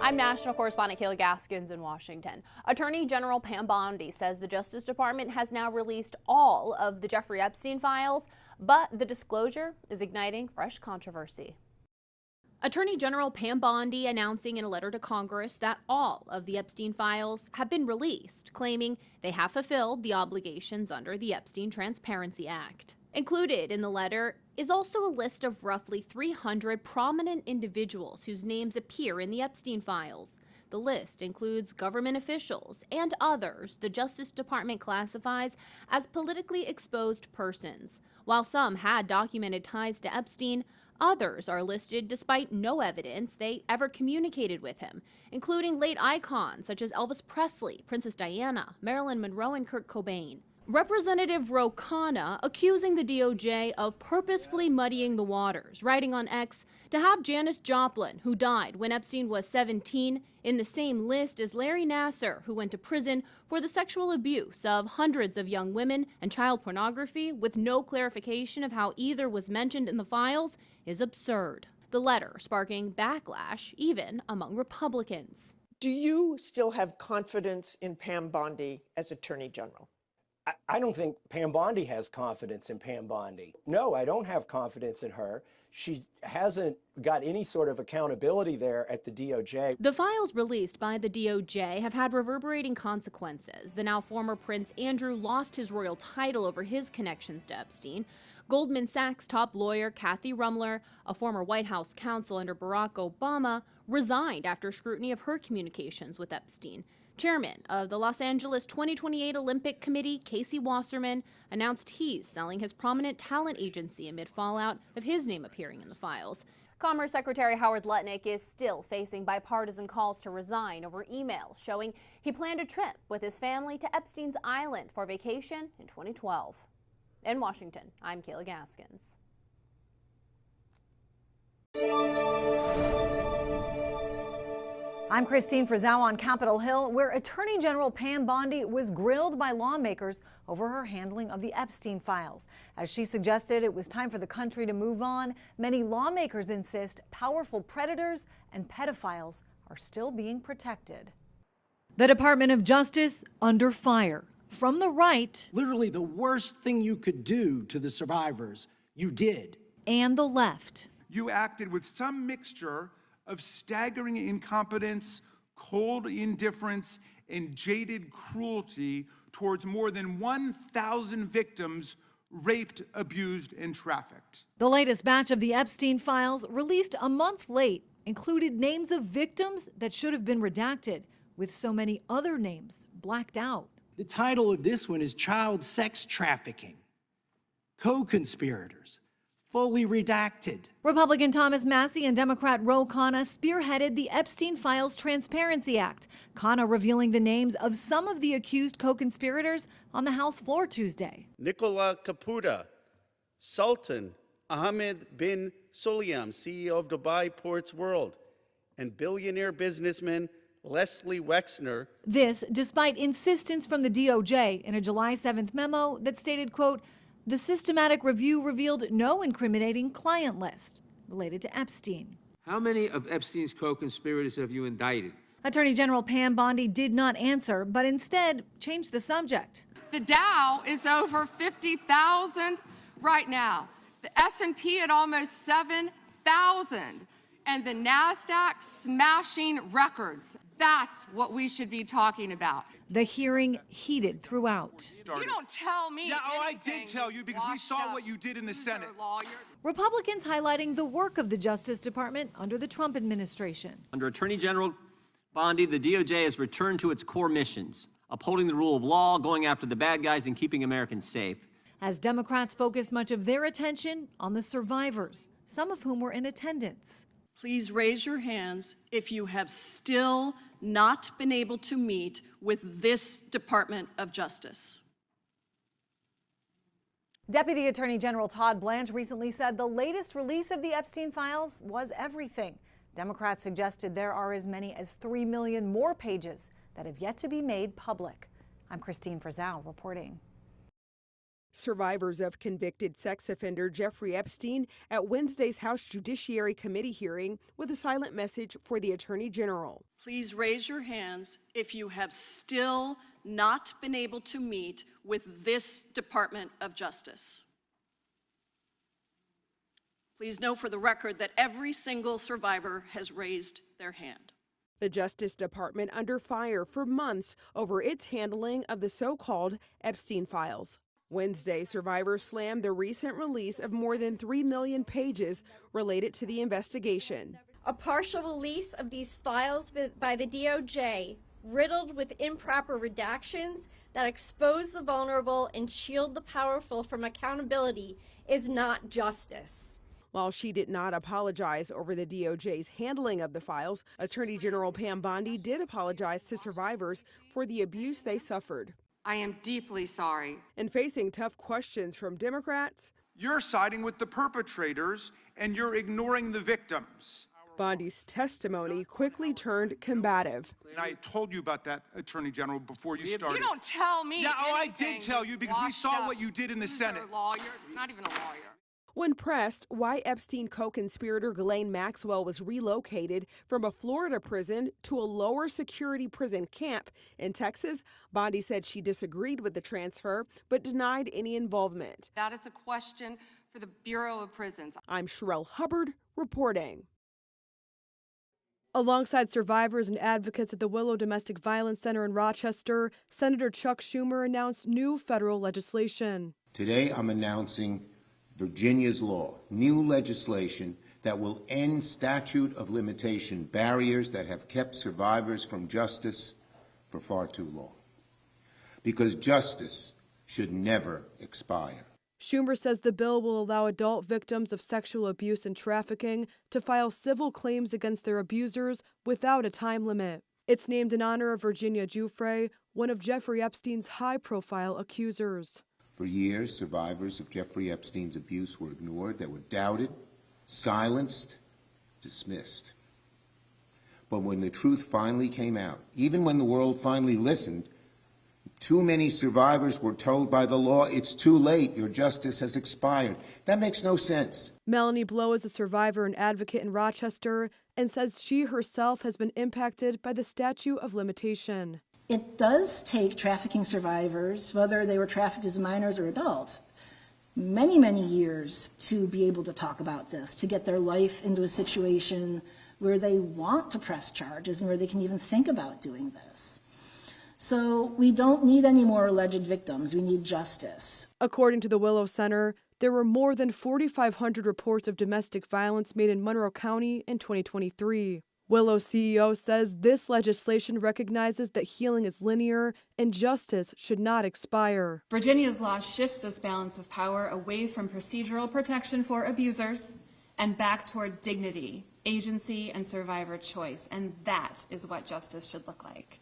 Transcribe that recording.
I'm national correspondent Kayla Gaskins in Washington. Attorney General Pam Bondi says the Justice Department has now released all of the Jeffrey Epstein files, but the disclosure is igniting fresh controversy. Attorney General Pam Bondi announcing in a letter to Congress that all of the Epstein files have been released, claiming they have fulfilled the obligations under the Epstein Transparency Act. Included in the letter is also a list of roughly 300 prominent individuals whose names appear in the Epstein files. The list includes government officials and others the Justice Department classifies as politically exposed persons. While some had documented ties to Epstein, others are listed despite no evidence they ever communicated with him, including late icons such as Elvis Presley, Princess Diana, Marilyn Monroe, and Kurt Cobain. Representative Ro Khanna accusing the DOJ of purposefully muddying the waters, writing on X, to have Janis Joplin, who died when Epstein was 17, in the same list as Larry Nassar, who went to prison for the sexual abuse of hundreds of young women and child pornography, with no clarification of how either was mentioned in the files, is absurd. The letter sparking backlash even among Republicans. Do you still have confidence in Pam Bondi as Attorney General? I don't think Pam Bondi has confidence in Pam Bondi. No, I don't have confidence in her. She hasn't got any sort of accountability there at the DOJ. The files released by the DOJ have had reverberating consequences. The now former Prince Andrew lost his royal title over his connections to Epstein. Goldman Sachs top lawyer Kathy Rumler, a former White House counsel under Barack Obama, resigned after scrutiny of her communications with Epstein. Chairman of the Los Angeles 2028 Olympic Committee, Casey Wasserman, announced he's selling his prominent talent agency amid fallout of his name appearing in the files. Commerce Secretary Howard Lutnick is still facing bipartisan calls to resign over emails showing he planned a trip with his family to Epstein's Island for vacation in 2012. In Washington, I'm Kayla Gaskins. I'm Christine Frizzau on Capitol Hill, where Attorney General Pam Bondi was grilled by lawmakers over her handling of the Epstein files. As she suggested it was time for the country to move on, many lawmakers insist powerful predators and pedophiles are still being protected. The Department of Justice under fire from the right. Literally the worst thing you could do to the survivors, you did. And the left. You acted with some mixture of staggering incompetence, cold indifference, and jaded cruelty towards more than 1,000 victims raped, abused, and trafficked. The latest batch of the Epstein files, released a month late, included names of victims that should have been redacted, with so many other names blacked out. The title of this one is Child Sex Trafficking. Co-conspirators. Fully redacted. Republican Thomas Massie and Democrat Ro Khanna spearheaded the Epstein Files Transparency Act. Khanna revealing the names of some of the accused co-conspirators on the House floor Tuesday. Nicola Caputa, Sultan Ahmed bin Sulayem, CEO of Dubai Ports World, and billionaire businessman Leslie Wexner. This despite insistence from the DOJ in a July 7th memo that stated, quote, the systematic review revealed no incriminating client list related to Epstein. How many of Epstein's co-conspirators have you indicted? Attorney General Pam Bondi did not answer, but instead changed the subject. The Dow is over 50,000 right now. The S&P at almost 7,000. And the NASDAQ smashing records. That's what we should be talking about. The hearing heated throughout. You don't tell me. Yeah, I did tell you because we saw what you did in the Senate. Republicans highlighting the work of the Justice Department under the Trump administration. Under Attorney General Bondi, the DOJ has returned to its core missions, upholding the rule of law, going after the bad guys, and keeping Americans safe. As Democrats focus much of their attention on the survivors, some of whom were in attendance. Please raise your hands if you have still not been able to meet with this Department of Justice. Deputy Attorney General Todd Blanche recently said the latest release of the Epstein files was everything. Democrats suggested there are as many as 3 million more pages that have yet to be made public. I'm Christine Frizzau reporting. Survivors of convicted sex offender Jeffrey Epstein at Wednesday's House Judiciary Committee hearing with a silent message for the Attorney General. Please raise your hands if you have still not been able to meet with this Department of Justice. Please know for the record that every single survivor has raised their hand. The Justice Department under fire for months over its handling of the so-called Epstein Files. Wednesday, survivors slammed the recent release of more than 3 million pages related to the investigation. A partial release of these files by the DOJ, riddled with improper redactions that expose the vulnerable and shield the powerful from accountability, is not justice. While she did not apologize over the DOJ's handling of the files, Attorney General Pam Bondi did apologize to survivors for the abuse they suffered. I am deeply sorry. And facing tough questions from Democrats, You're siding with the perpetrators and you're ignoring the victims. Bondi's testimony quickly turned combative. And I told you about that, Attorney General, before you started. You don't tell me Yeah, oh, I anything, did tell you because we saw what you did in the Senate. You're a lawyer, not even a lawyer. When pressed why Epstein co-conspirator Ghislaine Maxwell was relocated from a Florida prison to a lower security prison camp in Texas, Bondi said she disagreed with the transfer but denied any involvement. That is a question for the Bureau of Prisons. I'm Sherelle Hubbard reporting. Alongside survivors and advocates at the Willow Domestic Violence Center in Rochester, Senator Chuck Schumer announced new federal legislation. Today I'm announcing Virginia's law, new legislation that will end statute of limitation barriers that have kept survivors from justice for far too long. Because justice should never expire. Schumer says the bill will allow adult victims of sexual abuse and trafficking to file civil claims against their abusers without a time limit. It's named in honor of Virginia Giuffre, one of Jeffrey Epstein's high-profile accusers. For years, survivors of Jeffrey Epstein's abuse were ignored. They were doubted, silenced, dismissed. But when the truth finally came out, even when the world finally listened, too many survivors were told by the law, it's too late, your justice has expired. That makes no sense. Melanie Blow is a survivor and advocate in Rochester and says she herself has been impacted by the statute of limitation. It does take trafficking survivors, whether they were trafficked as minors or adults, many, many years to be able to talk about this, to get their life into a situation where they want to press charges and where they can even think about doing this. So we don't need any more alleged victims. We need justice. According to the Willow Center, there were more than 4,500 reports of domestic violence made in Monroe County in 2023. Willow CEO says this legislation recognizes that healing is linear and justice should not expire. Virginia's law shifts this balance of power away from procedural protection for abusers and back toward dignity, agency, and survivor choice. And that is what justice should look like.